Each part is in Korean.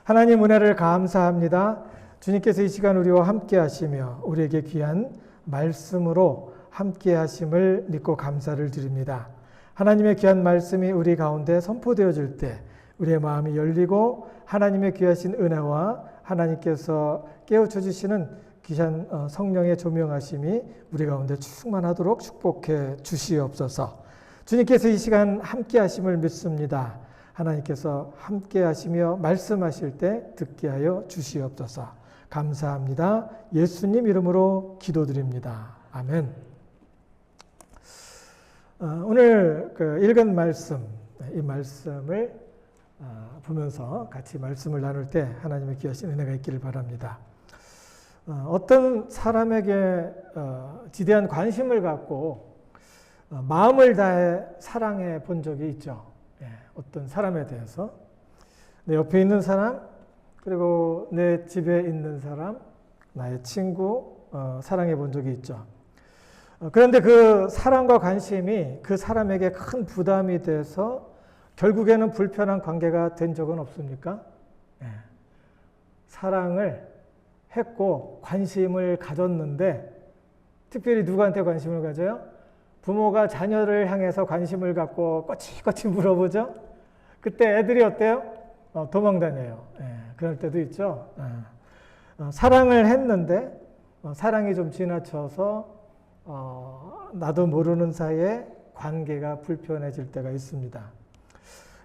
하나님 은혜를 감사합니다. 주님께서 이 시간 우리와 함께 하시며 우리에게 귀한 말씀으로 함께 하심을 믿고 감사를 드립니다. 하나님의 귀한 말씀이 우리 가운데 선포되어질 때 우리의 마음이 열리고 하나님의 귀하신 은혜와 하나님께서 깨우쳐 주시는 귀한 성령의 조명하심이 우리 가운데 충만하도록 축복해 주시옵소서. 주님께서 이 시간 함께 하심을 믿습니다. 하나님께서 함께 하시며 말씀하실 때 듣게 하여 주시옵소서. 감사합니다. 예수님 이름으로 기도드립니다. 아멘. 오늘 읽은 말씀, 이 말씀을 보면서 같이 말씀을 나눌 때 하나님의 귀하신 은혜가 있기를 바랍니다. 어떤 사람에게 지대한 관심을 갖고 마음을 다해 사랑해 본 적이 있죠. 어떤 사람에 대해서 내 옆에 있는 사람, 그리고 내 집에 있는 사람, 나의 친구 사랑해 본 적이 있죠. 그런데 그 사랑과 관심이 그 사람에게 큰 부담이 돼서 결국에는 불편한 관계가 된 적은 없습니까? 사랑을 했고 관심을 가졌는데, 특별히 누구한테 관심을 가져요? 부모가 자녀를 향해서 관심을 갖고 꼬치꼬치 물어보죠. 그때 애들이 어때요? 도망다녀요. 그럴 때도 있죠. 사랑을 했는데 사랑이 좀 지나쳐서 나도 모르는 사이에 관계가 불편해질 때가 있습니다.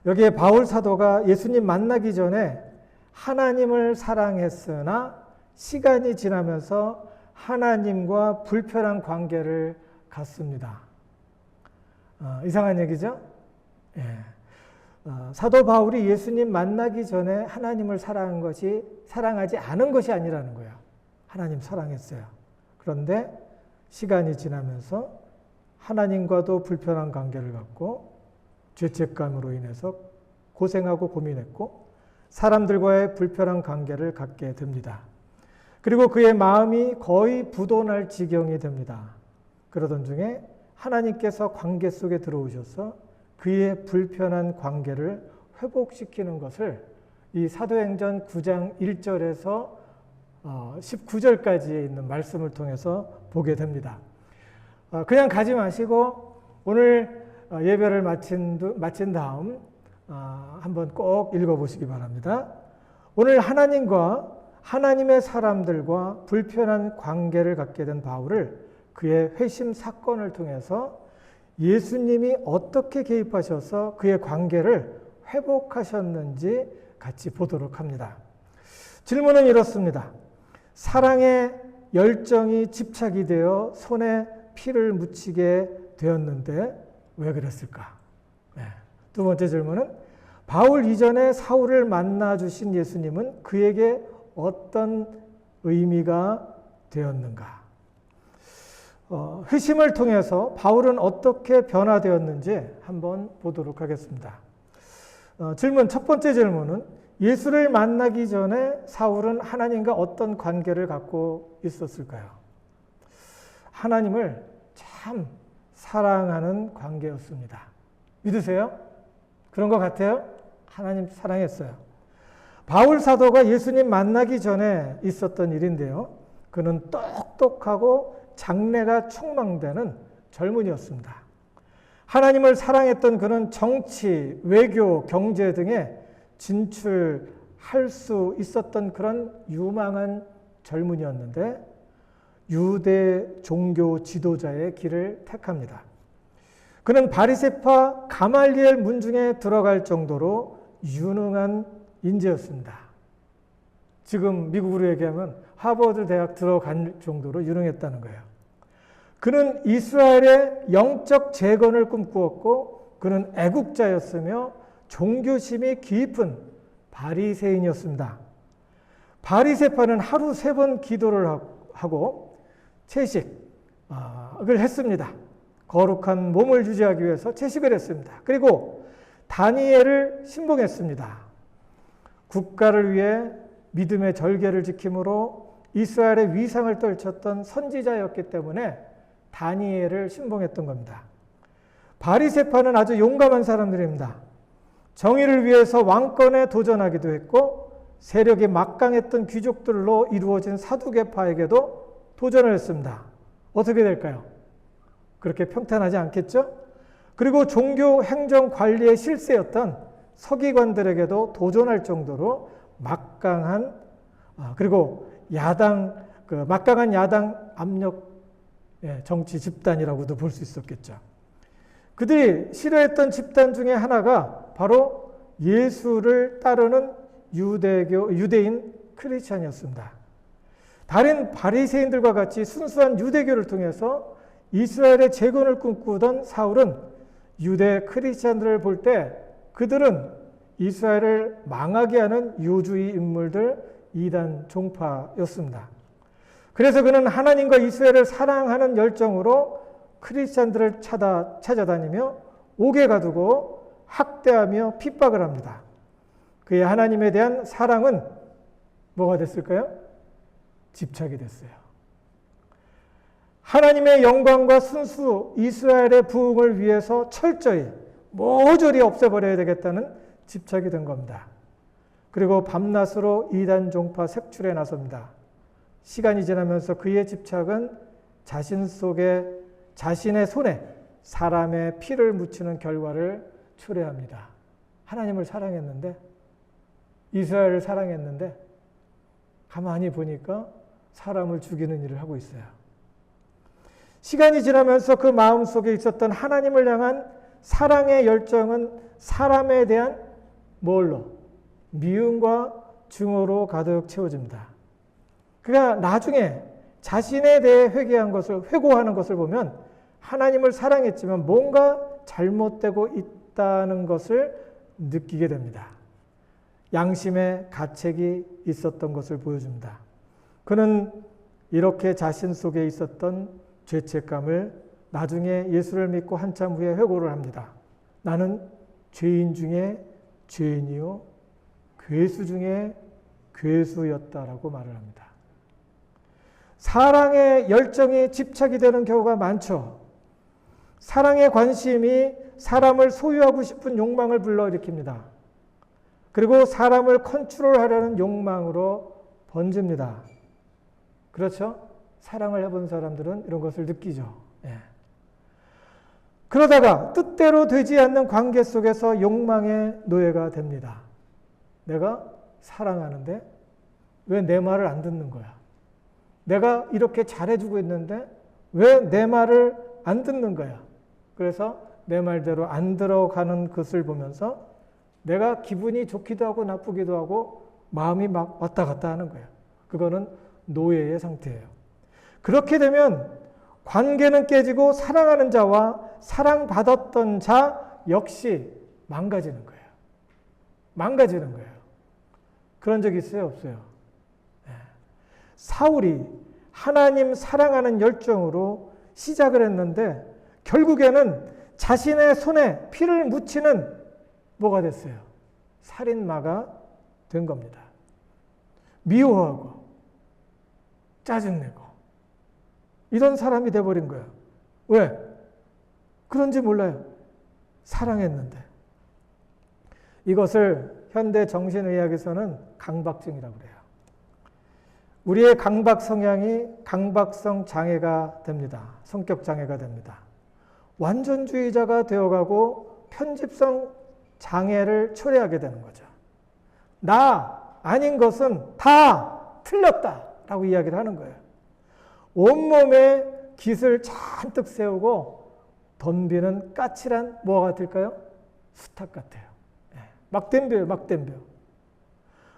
여기에 바울 사도가 예수님 만나기 전에 하나님을 사랑했으나 시간이 지나면서 하나님과 불편한 관계를 갖습니다. 이상한 얘기죠? 사도 바울이 예수님 만나기 전에 하나님을 사랑한 것이 사랑하지 않은 것이 아니라는 거예요. 하나님 사랑했어요. 그런데 시간이 지나면서 하나님과도 불편한 관계를 갖고 죄책감으로 인해서 고생하고 고민했고 사람들과의 불편한 관계를 갖게 됩니다. 그리고 그의 마음이 거의 부도날 지경이 됩니다. 그러던 중에 하나님께서 관계 속에 들어오셔서 그의 불편한 관계를 회복시키는 것을 이 사도행전 9장 1절에서 19절까지 있는 말씀을 통해서 보게 됩니다. 그냥 가지 마시고 오늘 예배를 마친 다음 한번 꼭 읽어보시기 바랍니다. 오늘 하나님과 하나님의 사람들과 불편한 관계를 갖게 된 바울을 그의 회심 사건을 통해서 예수님이 어떻게 개입하셔서 그의 관계를 회복하셨는지 같이 보도록 합니다. 질문은 이렇습니다. 사랑의 열정이 집착이 되어 손에 피를 묻히게 되었는데 왜 그랬을까? 두 번째 질문은 바울 이전에 사울을 만나 주신 예수님은 그에게 어떤 의미가 되었는가? 회심을 통해서 바울은 어떻게 변화되었는지 한번 보도록 하겠습니다. 첫 번째 질문은 예수를 만나기 전에 사울은 하나님과 어떤 관계를 갖고 있었을까요? 하나님을 참 사랑하는 관계였습니다. 믿으세요? 그런 것 같아요? 하나님 사랑했어요. 바울 사도가 예수님 만나기 전에 있었던 일인데요. 그는 똑똑하고 장래가 촉망되는 젊은이였습니다. 하나님을 사랑했던 그는 정치, 외교, 경제 등에 진출할 수 있었던 그런 유망한 젊은이였는데 유대 종교 지도자의 길을 택합니다. 그는 바리새파 가말리엘 문중에 들어갈 정도로 유능한 인재였습니다. 지금 미국으로 얘기하면 하버드 대학 들어갈 정도로 유능했다는 거예요. 그는 이스라엘의 영적 재건을 꿈꾸었고 그는 애국자였으며 종교심이 깊은 바리새인이었습니다. 바리새파는 하루 3번 기도를 하고 채식을 했습니다. 거룩한 몸을 유지하기 위해서 채식을 했습니다. 그리고 다니엘을 신봉했습니다. 국가를 위해 믿음의 절개를 지킴으로 이스라엘의 위상을 떨쳤던 선지자였기 때문에 다니엘을 신봉했던 겁니다. 바리새파는 아주 용감한 사람들입니다. 정의를 위해서 왕권에 도전하기도 했고 세력이 막강했던 귀족들로 이루어진 사두개파에게도 도전을 했습니다. 어떻게 될까요? 그렇게 평탄하지 않겠죠? 그리고 종교 행정 관리의 실세였던 서기관들에게도 도전할 정도로 막강한 그리고 막강한 야당 압력 정치 집단이라고도 볼 수 있었겠죠. 그들이 싫어했던 집단 중에 하나가 바로 예수를 따르는 유대인 크리스찬이었습니다. 다른 바리새인들과 같이 순수한 유대교를 통해서 이스라엘의 재건을 꿈꾸던 사울은 유대 크리스찬들을 볼 때 그들은 이스라엘을 망하게 하는 요주의 인물들, 이단 종파였습니다. 그래서 그는 하나님과 이스라엘을 사랑하는 열정으로 크리스찬들을 찾아다니며 옥에 가두고 학대하며 핍박을 합니다. 그의 하나님에 대한 사랑은 뭐가 됐을까요? 집착이 됐어요. 하나님의 영광과 순수 이스라엘의 부흥을 위해서 철저히 모조리 없애버려야 되겠다는 집착이 된 겁니다. 그리고 밤낮으로 이단 종파 색출에 나섭니다. 시간이 지나면서 그의 집착은 자신의 손에 사람의 피를 묻히는 결과를 초래합니다. 하나님을 사랑했는데, 이스라엘을 사랑했는데 가만히 보니까 사람을 죽이는 일을 하고 있어요. 시간이 지나면서 그 마음속에 있었던 하나님을 향한 사랑의 열정은 사람에 대한 미움과 증오로 가득 채워집니다. 그가 나중에 자신에 대해 회고하는 것을 보면 하나님을 사랑했지만 뭔가 잘못되고 있다는 것을 느끼게 됩니다. 양심의 가책이 있었던 것을 보여줍니다. 그는 이렇게 자신 속에 있었던 죄책감을 나중에 예수를 믿고 한참 후에 회고를 합니다. 나는 죄인 중에 죄인이요 괴수 중에 괴수였다라고 말을 합니다. 사랑의 열정이 집착이 되는 경우가 많죠. 사랑의 관심이 사람을 소유하고 싶은 욕망을 불러일으킵니다. 그리고 사람을 컨트롤하려는 욕망으로 번집니다. 그렇죠? 사랑을 해본 사람들은 이런 것을 느끼죠. 그러다가 뜻대로 되지 않는 관계 속에서 욕망의 노예가 됩니다. 내가 사랑하는데 왜 내 말을 안 듣는 거야? 내가 이렇게 잘해주고 있는데 왜 내 말을 안 듣는 거야? 그래서 내 말대로 안 들어가는 것을 보면서 내가 기분이 좋기도 하고 나쁘기도 하고 마음이 막 왔다 갔다 하는 거예요. 그거는 노예의 상태예요. 그렇게 되면 관계는 깨지고 사랑하는 자와 사랑받았던 자 역시 망가지는 거예요. 망가지는 거예요. 그런 적 있어요? 없어요? 사울이 하나님 사랑하는 열정으로 시작을 했는데 결국에는 자신의 손에 피를 묻히는 뭐가 됐어요? 살인마가 된 겁니다. 미워하고 짜증내고 이런 사람이 돼버린 거예요. 왜? 그런지 몰라요. 사랑했는데. 이것을 현대 정신의학에서는 강박증이라고 그래요. 우리의 강박 성향이 강박성 장애가 됩니다. 성격 장애가 됩니다. 완전주의자가 되어가고 편집성 장애를 초래하게 되는 거죠. 나 아닌 것은 다 틀렸다라고 이야기를 하는 거예요. 온몸에 깃을 잔뜩 세우고 덤비는 까칠한 뭐가 같을까요? 수탉 같아요. 막 덤벼요, 막 덤벼.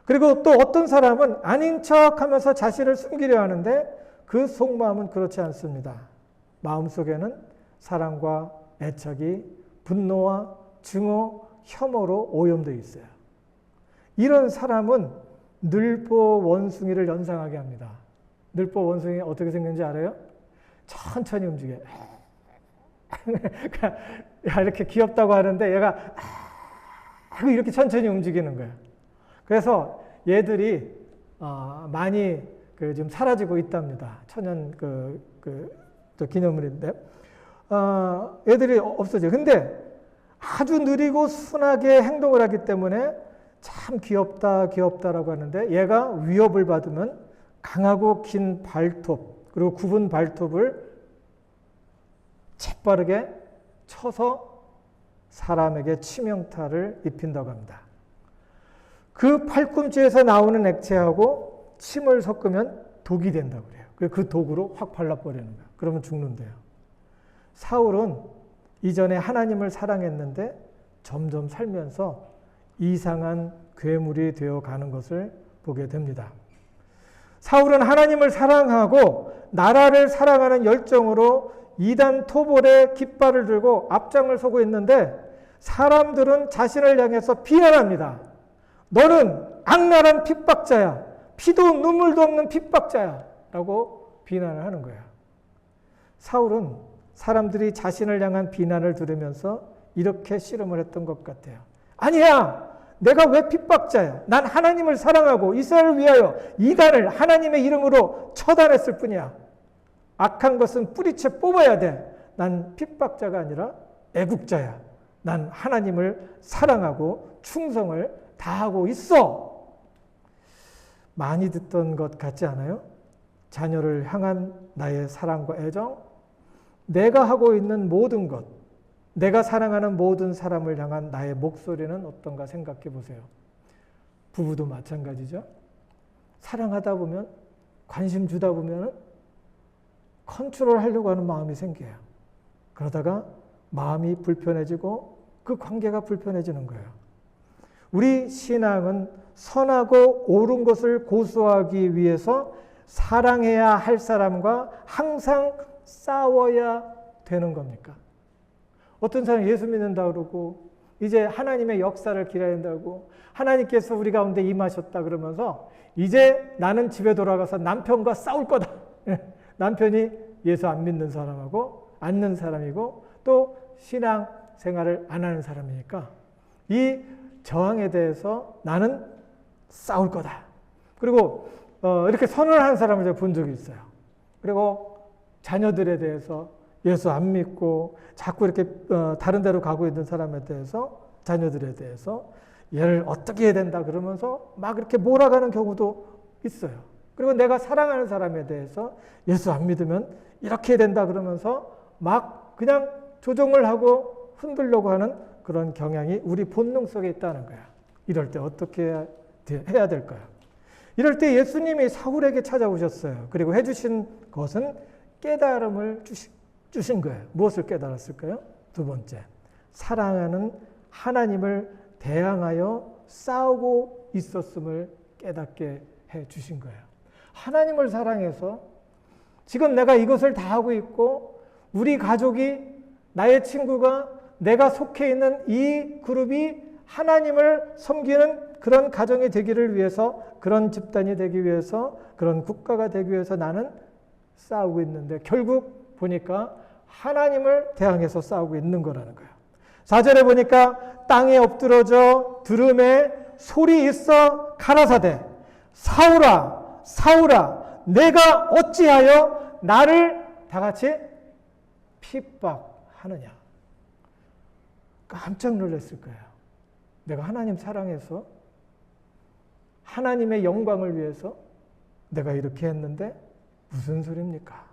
그리고 또 어떤 사람은 아닌 척하면서 자신을 숨기려 하는데 그 속마음은 그렇지 않습니다. 마음속에는 사랑과 애착이 분노와 증오, 혐오로 오염되어 있어요. 이런 사람은 늘보 원숭이를 연상하게 합니다. 늘보 원숭이 어떻게 생겼는지 알아요? 천천히 움직여요. 이렇게 귀엽다고 하는데 얘가 이렇게 천천히 움직이는 거예요. 그래서 얘들이 많이 좀 사라지고 있답니다. 천연 기념물인데 애들이 없어져요. 근데 아주 느리고 순하게 행동을 하기 때문에 참 귀엽다라고 하는데 얘가 위협을 받으면 강하고 긴 발톱 그리고 굽은 발톱을 재빠르게 쳐서 사람에게 치명타를 입힌다고 합니다. 그 팔꿈치에서 나오는 액체하고 침을 섞으면 독이 된다고 그래요. 그 독으로 확 발라버리는 거예요. 그러면 죽는데요. 사울은 이전에 하나님을 사랑했는데 점점 살면서 이상한 괴물이 되어 가는 것을 보게 됩니다. 사울은 하나님을 사랑하고 나라를 사랑하는 열정으로 이단 토벌의 깃발을 들고 앞장을 서고 있는데 사람들은 자신을 향해서 비난합니다. 너는 악랄한 핍박자야. 피도 눈물도 없는 핍박자야. 라고 비난을 하는 거야. 사울은 사람들이 자신을 향한 비난을 들으면서 이렇게 씨름을 했던 것 같아요. 아니야! 내가 왜 핍박자야? 난 하나님을 사랑하고 이스라엘을 위하여 이단을 하나님의 이름으로 처단했을 뿐이야. 악한 것은 뿌리채 뽑아야 돼. 난 핍박자가 아니라 애국자야. 난 하나님을 사랑하고 충성을 다하고 있어. 많이 듣던 것 같지 않아요? 자녀를 향한 나의 사랑과 애정, 내가 하고 있는 모든 것, 내가 사랑하는 모든 사람을 향한 나의 목소리는 어떤가 생각해 보세요. 부부도 마찬가지죠. 사랑하다 보면, 관심 주다 보면 컨트롤 하려고 하는 마음이 생겨요. 그러다가 마음이 불편해지고 그 관계가 불편해지는 거예요. 우리 신앙은 선하고 옳은 것을 고수하기 위해서 사랑해야 할 사람과 항상 싸워야 되는 겁니까? 어떤 사람이 예수 믿는다 그러고 이제 하나님의 역사를 기다린다고 하나님께서 우리 가운데 임하셨다 그러면서 이제 나는 집에 돌아가서 남편과 싸울 거다. 남편이 예수 안 믿는 사람하고 않는 사람이고 또 신앙 생활을 안 하는 사람이니까 이 저항에 대해서 나는 싸울 거다. 그리고 이렇게 선언을 한 사람을 제가 본 적이 있어요. 그리고 자녀들에 대해서 예수 안 믿고 자꾸 이렇게 다른 데로 가고 있는 사람에 대해서 자녀들에 대해서 얘를 어떻게 해야 된다 그러면서 막 이렇게 몰아가는 경우도 있어요. 그리고 내가 사랑하는 사람에 대해서 예수 안 믿으면 이렇게 해야 된다 그러면서 막 그냥 조종을 하고 흔들려고 하는 그런 경향이 우리 본능 속에 있다는 거야. 이럴 때 어떻게 해야 될까요? 이럴 때 예수님이 사울에게 찾아오셨어요. 그리고 해주신 것은 깨달음을 주신 거예요. 무엇을 깨달았을까요? 두 번째, 사랑하는 하나님을 대항하여 싸우고 있었음을 깨닫게 해 주신 거예요. 하나님을 사랑해서 지금 내가 이것을 다 하고 있고 우리 가족이 나의 친구가 내가 속해 있는 이 그룹이 하나님을 섬기는 그런 가정이 되기를 위해서 그런 집단이 되기 위해서 그런 국가가 되기 위해서 나는 싸우고 있는데 결국 보니까 하나님을 대항해서 싸우고 있는 거라는 거예요. 4절에 보니까 땅에 엎드러져 들음에 소리 있어 가라사대 사울아 사울아 내가 어찌하여 나를 다 같이 핍박하느냐. 깜짝 놀랐을 거예요. 내가 하나님 사랑해서 하나님의 영광을 위해서 내가 이렇게 했는데 무슨 소리입니까?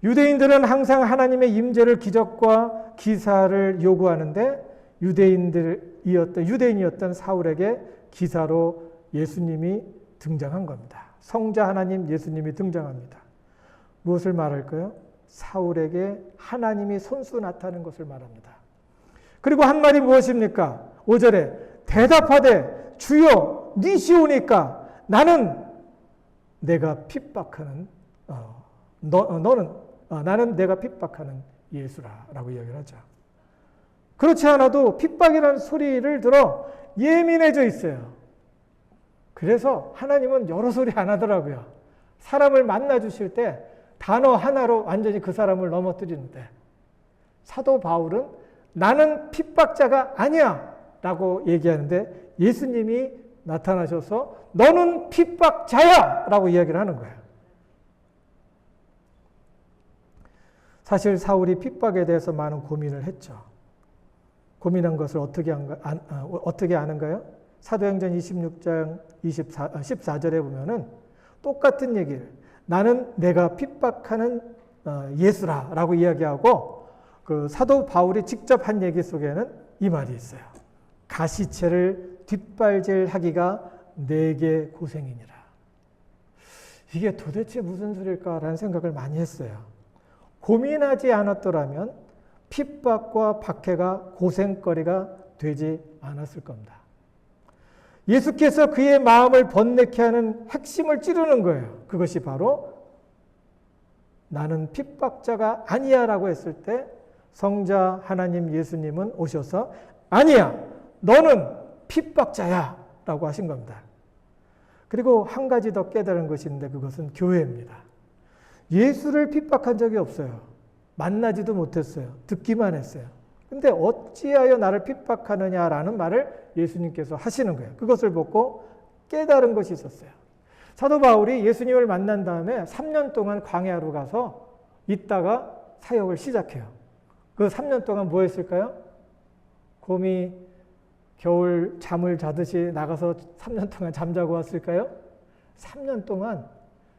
유대인들은 항상 하나님의 임재를 기적과 기사를 요구하는데 유대인이었던 사울에게 기사로 예수님이 등장한 겁니다. 성자 하나님 예수님이 등장합니다. 무엇을 말할까요? 사울에게 하나님이 손수 나타낸 것을 말합니다. 그리고 한 말이 무엇입니까? 5절에 대답하되 주여 니시오니까 나는 내가 핍박하는 나는 내가 핍박하는 예수라라고 이야기를 하죠. 그렇지 않아도 핍박이라는 소리를 들어 예민해져 있어요. 그래서 하나님은 여러 소리 안 하더라고요. 사람을 만나 주실 때 단어 하나로 완전히 그 사람을 넘어뜨리는데 사도 바울은 나는 핍박자가 아니야 라고 얘기하는데 예수님이 나타나셔서 너는 핍박자야 라고 이야기를 하는 거예요. 사실 사울이 핍박에 대해서 많은 고민을 했죠. 고민한 것을 어떻게 아는가요? 사도행전 26장 14절에 보면은 똑같은 얘기를 나는 내가 핍박하는 예수라 라고 이야기하고 그 사도 바울이 직접 한 얘기 속에는 이 말이 있어요. 가시체를 뒷발질하기가 내게 고생이니라. 이게 도대체 무슨 소리일까라는 생각을 많이 했어요. 고민하지 않았더라면 핍박과 박해가 고생거리가 되지 않았을 겁니다. 예수께서 그의 마음을 번뇌케 하는 핵심을 찌르는 거예요. 그것이 바로 나는 핍박자가 아니야 라고 했을 때 성자 하나님 예수님은 오셔서 아니야, 너는 핍박자야 라고 하신 겁니다. 그리고 한 가지 더 깨달은 것이 있는데 그것은 교회입니다. 예수를 핍박한 적이 없어요. 만나지도 못했어요. 듣기만 했어요. 근데 어찌하여 나를 핍박하느냐라는 말을 예수님께서 하시는 거예요. 그것을 보고 깨달은 것이 있었어요. 사도 바울이 예수님을 만난 다음에 3년 동안 광야로 가서 있다가 사역을 시작해요. 그 3년 동안 뭐 했을까요? 곰이 겨울 잠을 자듯이 나가서 3년 동안 잠자고 왔을까요? 3년 동안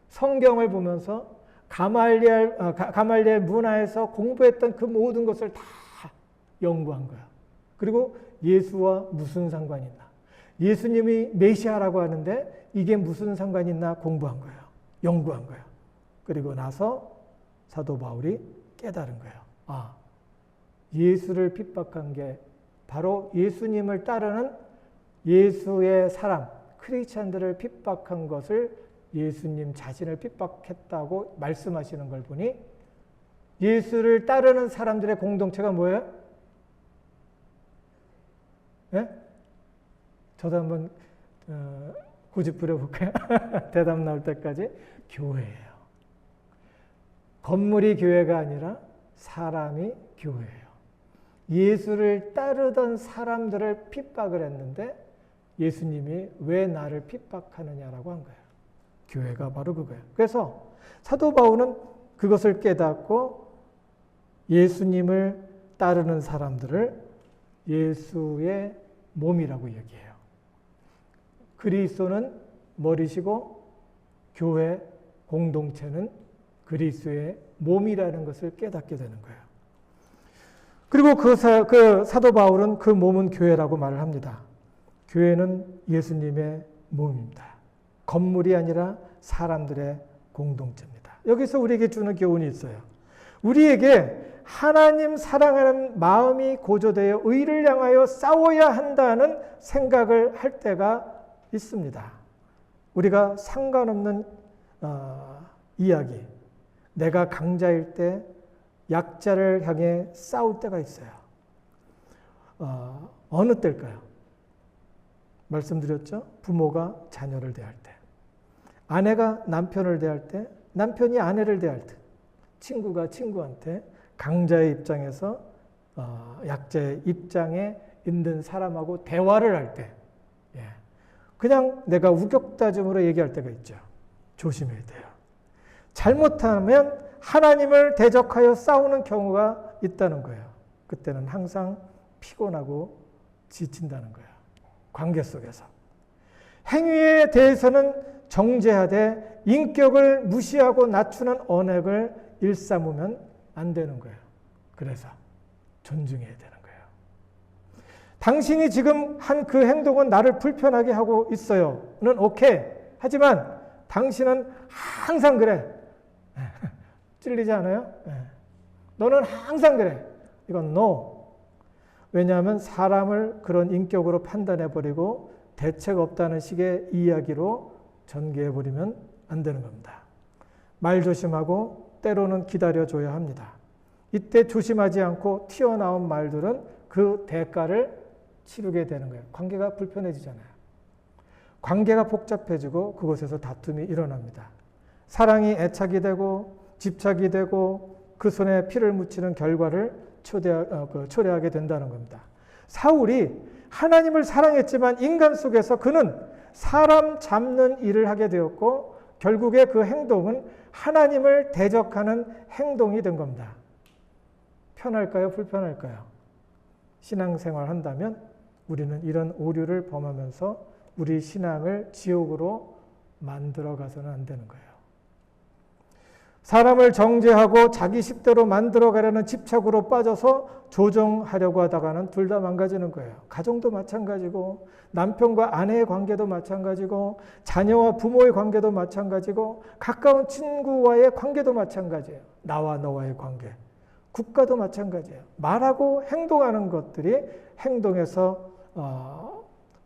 성경을 보면서 가말리엘 문화에서 공부했던 그 모든 것을 다 연구한 거야. 그리고 예수와 무슨 상관이 있나? 예수님이 메시아라고 하는데 이게 무슨 상관이 있나 공부한 거예요. 연구한 거예요. 그리고 나서 사도 바울이 깨달은 거예요. 아, 예수를 핍박한 게 바로 예수님을 따르는 예수의 사람, 크리스찬들을 핍박한 것을 예수님 자신을 핍박했다고 말씀하시는 걸 보니 예수를 따르는 사람들의 공동체가 뭐예요? 네? 저도 한번 고집 부려볼까요? 대답 나올 때까지. 교회예요. 건물이 교회가 아니라 사람이 교회예요. 예수를 따르던 사람들을 핍박을 했는데 예수님이 왜 나를 핍박하느냐라고 한 거예요. 교회가 바로 그거예요. 그래서 사도 바울은 그것을 깨닫고 예수님을 따르는 사람들을 예수의 몸이라고 얘기해요. 그리스도는 머리시고 교회 공동체는 그리스도의 몸이라는 것을 깨닫게 되는 거예요. 그리고 그 사도 바울은 그 몸은 교회라고 말을 합니다. 교회는 예수님의 몸입니다. 건물이 아니라 사람들의 공동체입니다. 여기서 우리에게 주는 교훈이 있어요. 우리에게 하나님 사랑하는 마음이 고조되어 의를 향하여 싸워야 한다는 생각을 할 때가 있습니다. 우리가 상관없는 이야기, 내가 강자일 때 약자를 향해 싸울 때가 있어요. 어느 때일까요? 말씀드렸죠? 부모가 자녀를 대할 때, 아내가 남편을 대할 때, 남편이 아내를 대할 때, 친구가 친구한테 강자의 입장에서 약자의 입장에 있는 사람하고 대화를 할 때, 그냥 내가 우격다짐으로 얘기할 때가 있죠. 조심해야 돼요. 잘못하면 하나님을 대적하여 싸우는 경우가 있다는 거예요. 그때는 항상 피곤하고 지친다는 거예요. 관계 속에서. 행위에 대해서는 정죄하되 인격을 무시하고 낮추는 언행을 일삼으면 안 되는 거예요. 그래서 존중해야 되는 거예요. 당신이 지금 한 그 행동은 나를 불편하게 하고 있어요.는 오케이. 하지만 당신은 항상 그래. 찔리지 않아요? 너는 항상 그래. 이건 no. 왜냐하면 사람을 그런 인격으로 판단해버리고 대책 없다는 식의 이야기로 전개해버리면 안 되는 겁니다. 말 조심하고 때로는 기다려줘야 합니다. 이때 조심하지 않고 튀어나온 말들은 그 대가를 치르게 되는 거예요. 관계가 불편해지잖아요. 관계가 복잡해지고 그곳에서 다툼이 일어납니다. 사랑이 애착이 되고 집착이 되고 그 손에 피를 묻히는 결과를 초래하게 된다는 겁니다. 사울이 하나님을 사랑했지만 인간 속에서 그는 사람 잡는 일을 하게 되었고 결국에 그 행동은 하나님을 대적하는 행동이 된 겁니다. 편할까요? 불편할까요? 신앙생활 한다면 우리는 이런 오류를 범하면서 우리 신앙을 지옥으로 만들어가서는 안 되는 거예요. 사람을 정죄하고 자기 식대로 만들어가려는 집착으로 빠져서 조정하려고 하다가는 둘 다 망가지는 거예요. 가정도 마찬가지고 남편과 아내의 관계도 마찬가지고 자녀와 부모의 관계도 마찬가지고 가까운 친구와의 관계도 마찬가지예요. 나와 너와의 관계, 국가도 마찬가지예요. 말하고 행동하는 것들이 행동에서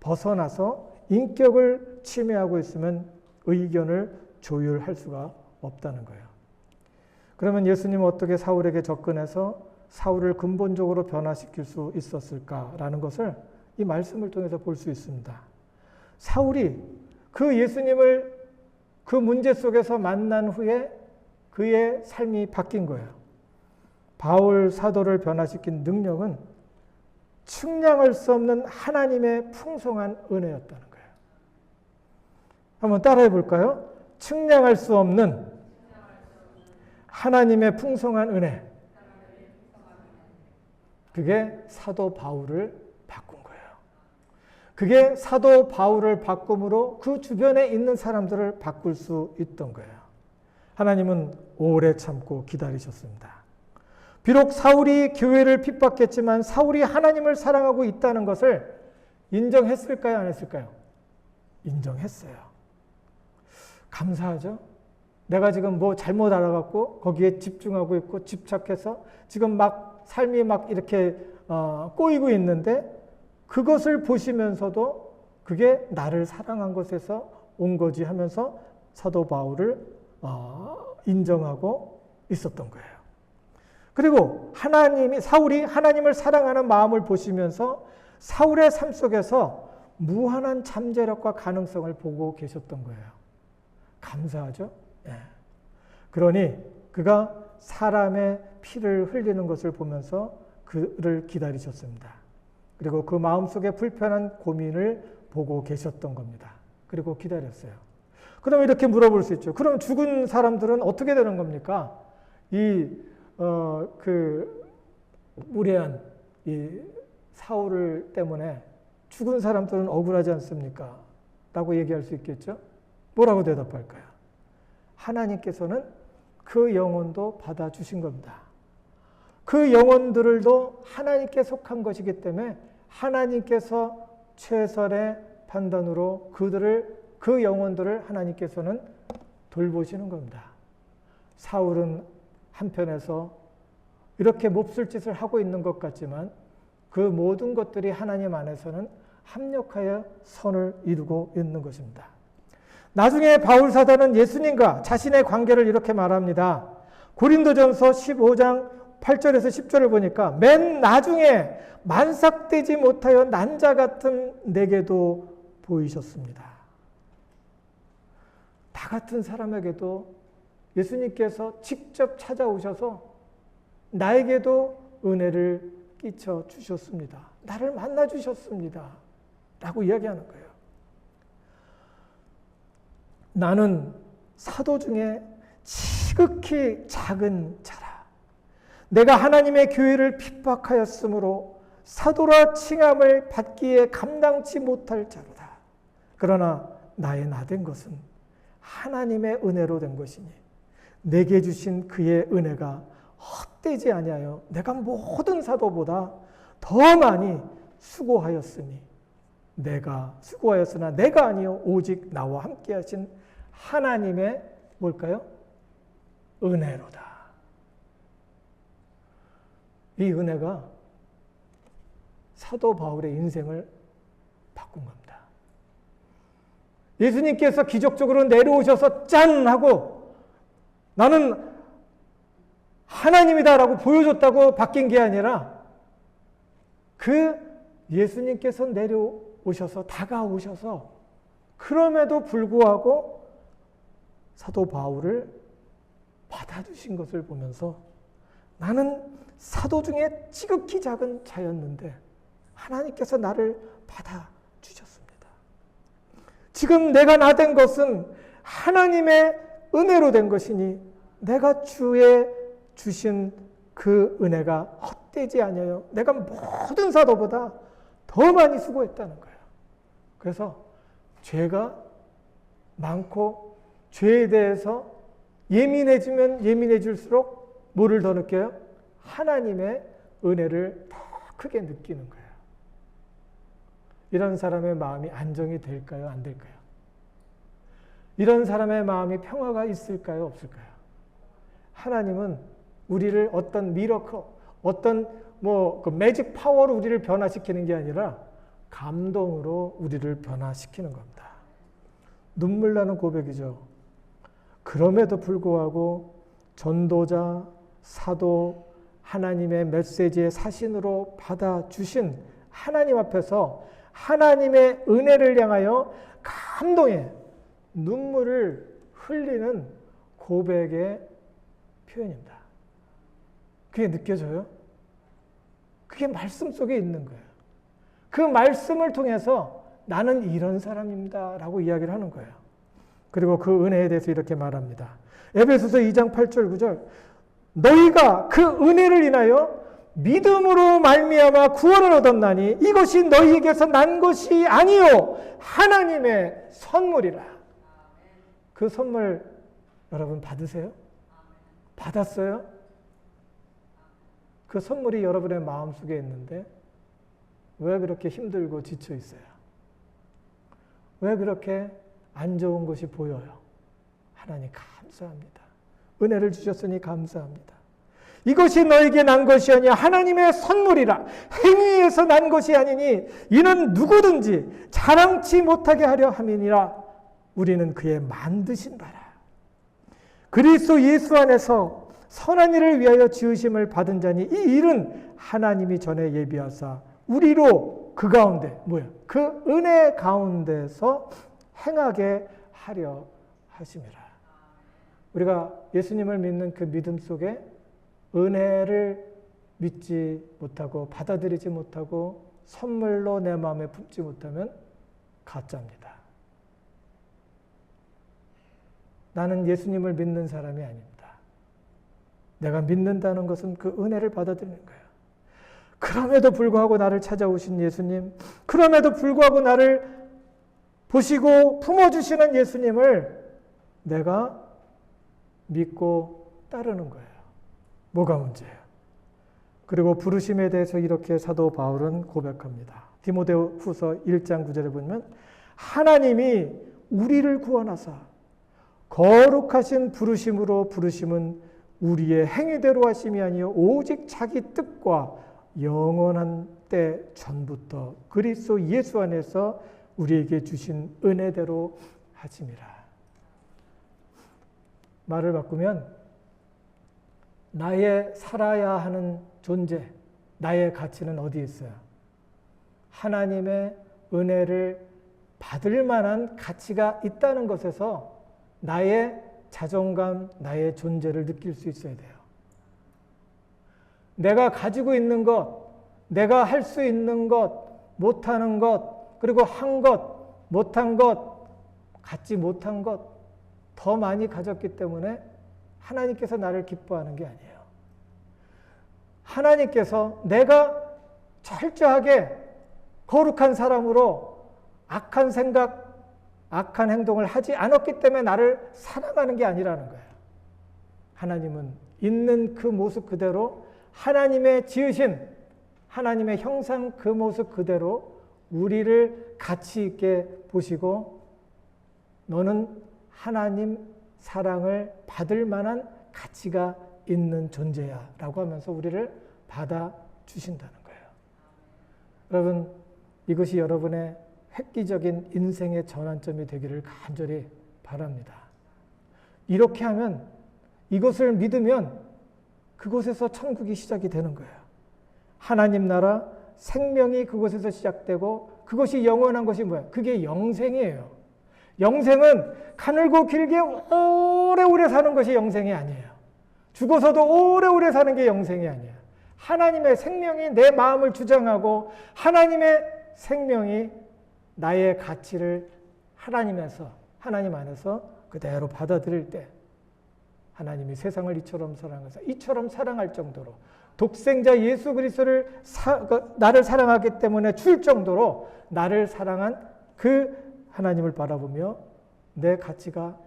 벗어나서 인격을 침해하고 있으면 의견을 조율할 수가 없다는 거예요. 그러면 예수님은 어떻게 사울에게 접근해서 사울을 근본적으로 변화시킬 수 있었을까라는 것을 이 말씀을 통해서 볼 수 있습니다. 사울이 그 예수님을 그 문제 속에서 만난 후에 그의 삶이 바뀐 거예요. 바울 사도를 변화시킨 능력은 측량할 수 없는 하나님의 풍성한 은혜였다는 거예요. 한번 따라해 볼까요? 측량할 수 없는 하나님의 풍성한 은혜. 그게 사도 바울을 바꾼 거예요. 그게 사도 바울을 바꿈으로 그 주변에 있는 사람들을 바꿀 수 있던 거예요. 하나님은 오래 참고 기다리셨습니다. 비록 사울이 교회를 핍박했지만 사울이 하나님을 사랑하고 있다는 것을 인정했을까요? 안 했을까요? 인정했어요. 감사하죠? 내가 지금 뭐 잘못 알아갖고 거기에 집중하고 있고 집착해서 지금 막 삶이 막 이렇게 꼬이고 있는데 그것을 보시면서도 그게 나를 사랑한 것에서 온 거지 하면서 사도 바울을 인정하고 있었던 거예요. 그리고 사울이 하나님을 사랑하는 마음을 보시면서 사울의 삶 속에서 무한한 잠재력과 가능성을 보고 계셨던 거예요. 감사하죠? 예. 그러니 그가 사람의 피를 흘리는 것을 보면서 그를 기다리셨습니다. 그리고 그 마음속에 불편한 고민을 보고 계셨던 겁니다. 그리고 기다렸어요. 그럼 이렇게 물어볼 수 있죠. 그럼 죽은 사람들은 어떻게 되는 겁니까? 무례한 이 사울 때문에 죽은 사람들은 억울하지 않습니까? 라고 얘기할 수 있겠죠? 뭐라고 대답할까요? 하나님께서는 그 영혼도 받아주신 겁니다. 그 영혼들도 하나님께 속한 것이기 때문에 하나님께서 최선의 판단으로 그 영혼들을 하나님께서는 돌보시는 겁니다. 사울은 한편에서 이렇게 몹쓸 짓을 하고 있는 것 같지만 그 모든 것들이 하나님 안에서는 합력하여 선을 이루고 있는 것입니다. 나중에 바울 사도는 예수님과 자신의 관계를 이렇게 말합니다. 고린도전서 15장 8절에서 10절을 보니까 맨 나중에 만삭되지 못하여 난자 같은 내게도 보이셨습니다. 나 같은 사람에게도 예수님께서 직접 찾아오셔서 나에게도 은혜를 끼쳐 주셨습니다. 나를 만나 주셨습니다. 라고 이야기하는 거예요. 나는 사도 중에 지극히 작은 자라. 내가 하나님의 교회를 핍박하였으므로 사도라 칭함을 받기에 감당치 못할 자로다. 그러나 나의 나된 것은 하나님의 은혜로 된 것이니 내게 주신 그의 은혜가 헛되지 아니하여 내가 모든 사도보다 더 많이 수고하였으나 내가 아니요 오직 나와 함께 하신 하나님의 뭘까요? 은혜로다. 이 은혜가 사도 바울의 인생을 바꾼 겁니다. 예수님께서 기적적으로 내려오셔서 짠 하고 나는 하나님이다라고 보여줬다고 바뀐 게 아니라 그 예수님께서 내려오셔서 다가오셔서 그럼에도 불구하고 사도 바울을 받아주신 것을 보면서 나는 사도 중에 지극히 작은 자였는데 하나님께서 나를 받아주셨습니다. 지금 내가 나된 것은 하나님의 은혜로 된 것이니 내가 주의 주신 그 은혜가 헛되지 아니하여 내가 모든 사도보다 더 많이 수고했다는 거예요. 그래서 죄가 많고 죄에 대해서 예민해지면 예민해질수록 뭐를 더 느껴요? 하나님의 은혜를 더 크게 느끼는 거예요. 이런 사람의 마음이 안정이 될까요? 안 될까요? 이런 사람의 마음이 평화가 있을까요? 없을까요? 하나님은 우리를 어떤 미러클, 어떤 그 매직 파워로 우리를 변화시키는 게 아니라 감동으로 우리를 변화시키는 겁니다. 눈물 나는 고백이죠. 그럼에도 불구하고 전도자, 사도, 하나님의 메시지의 사신으로 받아주신 하나님 앞에서 하나님의 은혜를 향하여 감동의 눈물을 흘리는 고백의 표현입니다. 그게 느껴져요? 그게 말씀 속에 있는 거예요. 그 말씀을 통해서 나는 이런 사람입니다 라고 이야기를 하는 거예요. 그리고 그 은혜에 대해서 이렇게 말합니다. 에베소서 2장 8절 9절 너희가 그 은혜를 인하여 믿음으로 말미암아 구원을 얻었나니 이것이 너희에게서 난 것이 아니요 하나님의 선물이라. 그 선물 여러분 받으세요? 받았어요? 그 선물이 여러분의 마음속에 있는데 왜 그렇게 힘들고 지쳐 있어요? 왜 그렇게 안 좋은 것이 보여요? 하나님 감사합니다. 은혜를 주셨으니 감사합니다. 이것이 너에게 난 것이 아니야 하나님의 선물이라. 행위에서 난 것이 아니니 이는 누구든지 자랑치 못하게 하려 함이니라. 우리는 그의 만드신 바라. 그리스도 예수 안에서 선한 일을 위하여 지으심을 받은 자니 이 일은 하나님이 전에 예비하사 우리로 그 가운데 그 은혜 가운데서 행하게 하려 하심이라. 우리가 예수님을 믿는 그 믿음 속에 은혜를 믿지 못하고 받아들이지 못하고 선물로 내 마음에 품지 못하면 가짜입니다. 나는 예수님을 믿는 사람이 아닙니다. 내가 믿는다는 것은 그 은혜를 받아들이는 거예요. 그럼에도 불구하고 나를 찾아오신 예수님, 그럼에도 불구하고 나를 보시고 품어주시는 예수님을 내가 믿고 따르는 거예요. 뭐가 문제예요? 그리고 부르심에 대해서 이렇게 사도 바울은 고백합니다. 디모데 후서 1장 9절에 보면 하나님이 우리를 구원하사 거룩하신 부르심으로 부르심은 우리의 행위대로 하심이 아니요 오직 자기 뜻과 영원한 때 전부터 그리스도 예수 안에서 우리에게 주신 은혜대로 하심이라. 말을 바꾸면 나의 살아야 하는 존재, 나의 가치는 어디에 있어요? 하나님의 은혜를 받을 만한 가치가 있다는 것에서 나의 자존감, 나의 존재를 느낄 수 있어야 돼요. 내가 가지고 있는 것, 내가 할 수 있는 것, 못하는 것, 그리고 한 것, 못한 것, 갖지 못한 것, 더 많이 가졌기 때문에 하나님께서 나를 기뻐하는 게 아니에요. 하나님께서 내가 철저하게 거룩한 사람으로 악한 생각, 악한 행동을 하지 않았기 때문에 나를 사랑하는 게 아니라는 거예요. 하나님은 있는 그 모습 그대로 하나님의 지으신 하나님의 형상 그 모습 그대로 우리를 가치 있게 보시고 너는 하나님 사랑을 받을 만한 가치가 있는 존재야 라고 하면서 우리를 받아주신다는 거예요. 여러분, 이것이 여러분의 획기적인 인생의 전환점이 되기를 간절히 바랍니다. 이렇게 하면, 이것을 믿으면 그곳에서 천국이 시작이 되는 거예요. 하나님 나라, 생명이 그곳에서 시작되고 그것이 영원한 것이 뭐야? 그게 영생이에요. 영생은 가늘고 길게 오래오래 사는 것이 영생이 아니에요. 죽어서도 오래오래 사는 게 영생이 아니에요. 하나님의 생명이 내 마음을 주장하고 하나님의 생명이 나의 가치를 하나님 안에서 그대로 받아들일 때 하나님이 세상을 이처럼 사랑해서 이처럼 사랑할 정도로 독생자 예수 그리스도를 나를 사랑하기 때문에 줄 정도로 나를 사랑한 그 하나님을 바라보며 내 가치가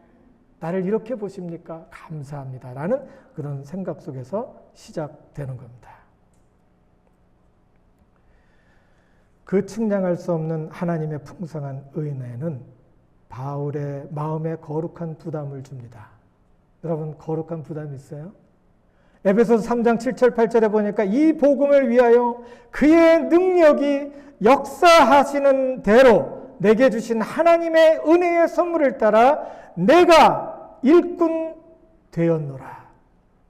나를 이렇게 보십니까? 감사합니다. 라는 그런 생각 속에서 시작되는 겁니다. 그 측량할 수 없는 하나님의 풍성한 은혜는 바울의 마음에 거룩한 부담을 줍니다. 여러분, 거룩한 부담이 있어요? 에베소서 3장 7절 8절에 보니까 이 복음을 위하여 그의 능력이 역사하시는 대로 내게 주신 하나님의 은혜의 선물을 따라 내가 일꾼 되었노라.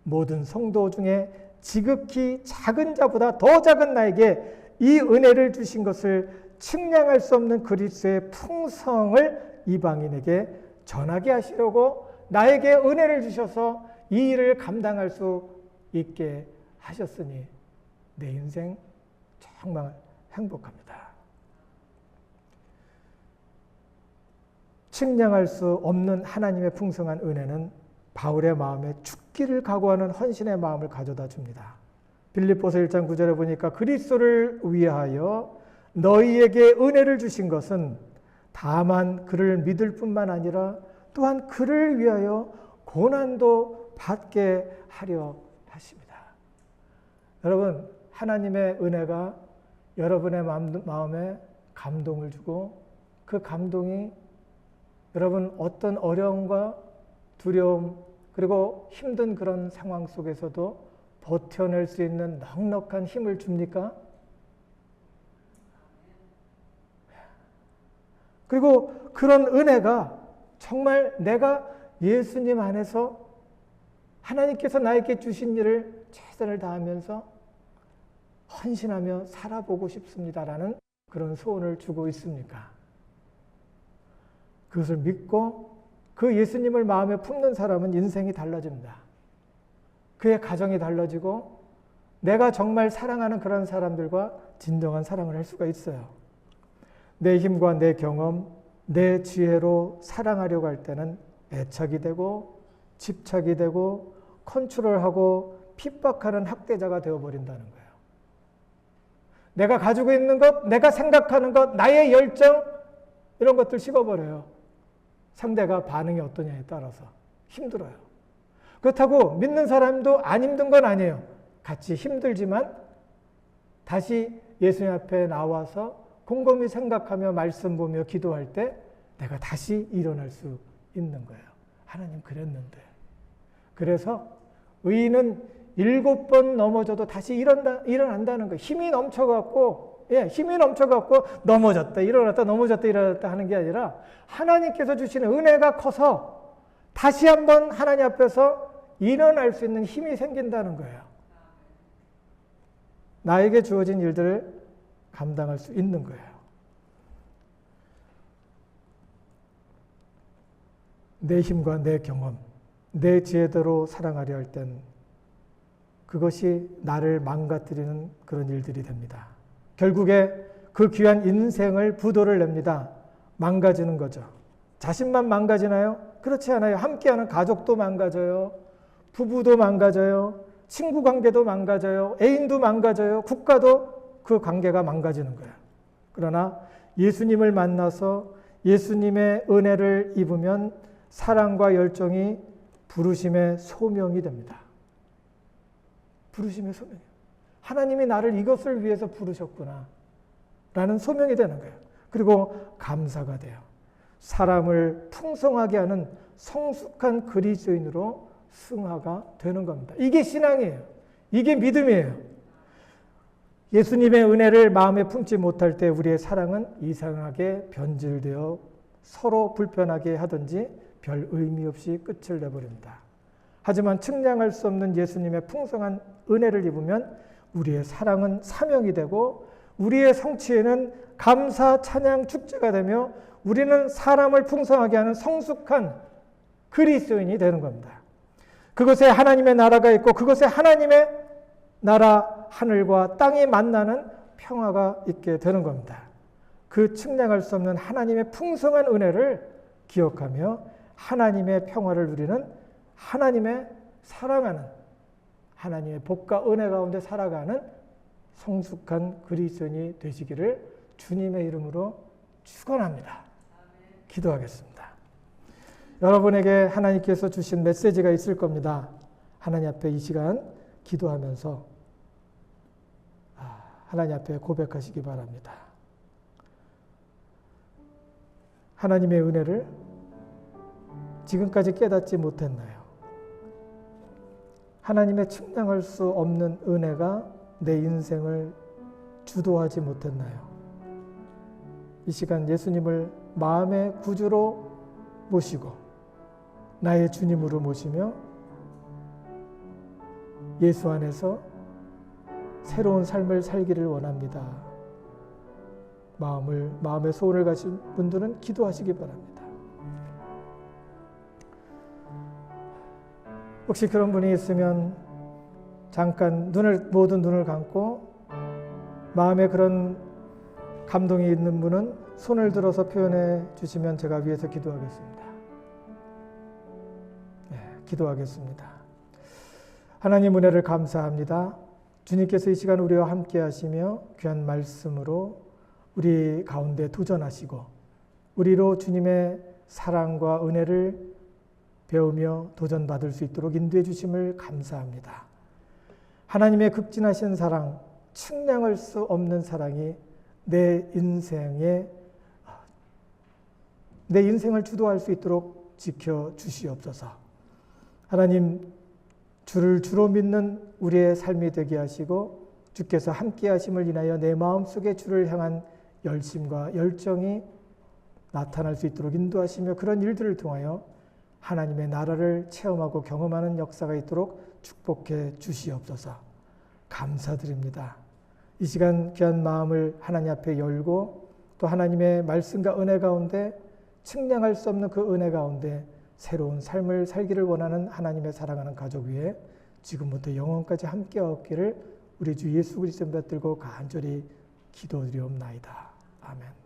모든 성도 중에 지극히 작은 자보다 더 작은 나에게 이 은혜를 주신 것을 측량할 수 없는 그리스도의 풍성을 이방인에게 전하게 하시려고 나에게 은혜를 주셔서 이 일을 감당할 수 있게 하셨으니 내 인생 정말 행복합니다. 측량할 수 없는 하나님의 풍성한 은혜는 바울의 마음에 죽기를 각오하는 헌신의 마음을 가져다 줍니다. 빌립보서 1장 9절에 보니까 그리스도를 위하여 너희에게 은혜를 주신 것은 다만 그를 믿을 뿐만 아니라 또한 그를 위하여 고난도 받게 하려 하십니다. 여러분, 하나님의 은혜가 여러분의 마음에 감동을 주고 그 감동이 여러분 어떤 어려움과 두려움 그리고 힘든 그런 상황 속에서도 버텨낼 수 있는 넉넉한 힘을 줍니까? 그리고 그런 은혜가 정말 내가 예수님 안에서 하나님께서 나에게 주신 일을 최선을 다하면서 헌신하며 살아보고 싶습니다라는 그런 소원을 주고 있습니까? 그것을 믿고 그 예수님을 마음에 품는 사람은 인생이 달라집니다. 그의 가정이 달라지고 내가 정말 사랑하는 그런 사람들과 진정한 사랑을 할 수가 있어요. 내 힘과 내 경험, 내 지혜로 사랑하려고 할 때는 애착이 되고 집착이 되고 컨트롤하고 핍박하는 학대자가 되어버린다는 거예요. 내가 가지고 있는 것, 내가 생각하는 것, 나의 열정 이런 것들 식어버려요. 상대가 반응이 어떠냐에 따라서 힘들어요. 그렇다고 믿는 사람도 안 힘든 건 아니에요. 같이 힘들지만 다시 예수님 앞에 나와서 곰곰이 생각하며 말씀 보며 기도할 때 내가 다시 일어날 수 있는 거예요. 하나님 그랬는데. 그래서 의인은 7번 넘어져도 다시 일어난다는 거예요. 힘이 넘쳐갖고 넘어졌다 일어났다 넘어졌다 일어났다 하는 게 아니라 하나님께서 주시는 은혜가 커서 다시 한번 하나님 앞에서 일어날 수 있는 힘이 생긴다는 거예요. 나에게 주어진 일들을 감당할 수 있는 거예요. 내 힘과 내 경험, 내 지혜대로 사랑하려 할 땐 그것이 나를 망가뜨리는 그런 일들이 됩니다. 결국에 그 귀한 인생을 부도를 냅니다. 망가지는 거죠. 자신만 망가지나요? 그렇지 않아요. 함께하는 가족도 망가져요. 부부도 망가져요. 친구 관계도 망가져요. 애인도 망가져요. 국가도 그 관계가 망가지는 거예요. 그러나 예수님을 만나서 예수님의 은혜를 입으면 사랑과 열정이 부르심의 소명이 됩니다. 부르심의 소명이에요. 하나님이 나를 이것을 위해서 부르셨구나 라는 소명이 되는 거예요. 그리고 감사가 돼요. 사람을 풍성하게 하는 성숙한 그리스도인으로 승화가 되는 겁니다. 이게 신앙이에요. 이게 믿음이에요. 예수님의 은혜를 마음에 품지 못할 때 우리의 사랑은 이상하게 변질되어 서로 불편하게 하든지 별 의미 없이 끝을 내버립니다. 하지만 측량할 수 없는 예수님의 풍성한 은혜를 입으면 우리의 사랑은 사명이 되고 우리의 성취에는 감사, 찬양, 축제가 되며 우리는 사람을 풍성하게 하는 성숙한 그리스도인이 되는 겁니다. 그것에 하나님의 나라가 있고 그것에 하나님의 나라, 하늘과 땅이 만나는 평화가 있게 되는 겁니다. 그 측량할 수 없는 하나님의 풍성한 은혜를 기억하며 하나님의 평화를 누리는 하나님의 사랑하는 하나님의 복과 은혜 가운데 살아가는 성숙한 그리스도인이 되시기를 주님의 이름으로 축원합니다. 기도하겠습니다. 여러분에게 하나님께서 주신 메시지가 있을 겁니다. 하나님 앞에 이 시간 기도하면서 하나님 앞에 고백하시기 바랍니다. 하나님의 은혜를 지금까지 깨닫지 못했나요? 하나님의 측량할 수 없는 은혜가 내 인생을 주도하지 못했나요? 이 시간 예수님을 마음의 구주로 모시고 나의 주님으로 모시며 예수 안에서 새로운 삶을 살기를 원합니다. 마음의 소원을 가진 분들은 기도하시기 바랍니다. 혹시 그런 분이 있으면 잠깐 모든 눈을 감고 마음에 그런 감동이 있는 분은 손을 들어서 표현해 주시면 제가 위에서 기도하겠습니다. 기도하겠습니다. 하나님 은혜를 감사합니다. 주님께서 이 시간 우리와 함께 하시며 귀한 말씀으로 우리 가운데 도전하시고 우리로 주님의 사랑과 은혜를 배우며 도전받을 수 있도록 인도해 주심을 감사합니다. 하나님의 극진하신 사랑, 측량할 수 없는 사랑이 내 인생을 주도할 수 있도록 지켜주시옵소서. 하나님, 주를 주로 믿는 우리의 삶이 되게 하시고 주께서 함께 하심을 인하여 내 마음속에 주를 향한 열심과 열정이 나타날 수 있도록 인도하시며 그런 일들을 통하여 하나님의 나라를 체험하고 경험하는 역사가 있도록 축복해 주시옵소서. 감사드립니다. 이 시간 귀한 마음을 하나님 앞에 열고 또 하나님의 말씀과 은혜 가운데 측량할 수 없는 그 은혜 가운데 새로운 삶을 살기를 원하는 하나님의 사랑하는 가족 위에 지금부터 영원까지 함께 얻기를 우리 주 예수 그리스도 받들고 간절히 기도드리옵나이다. 아멘.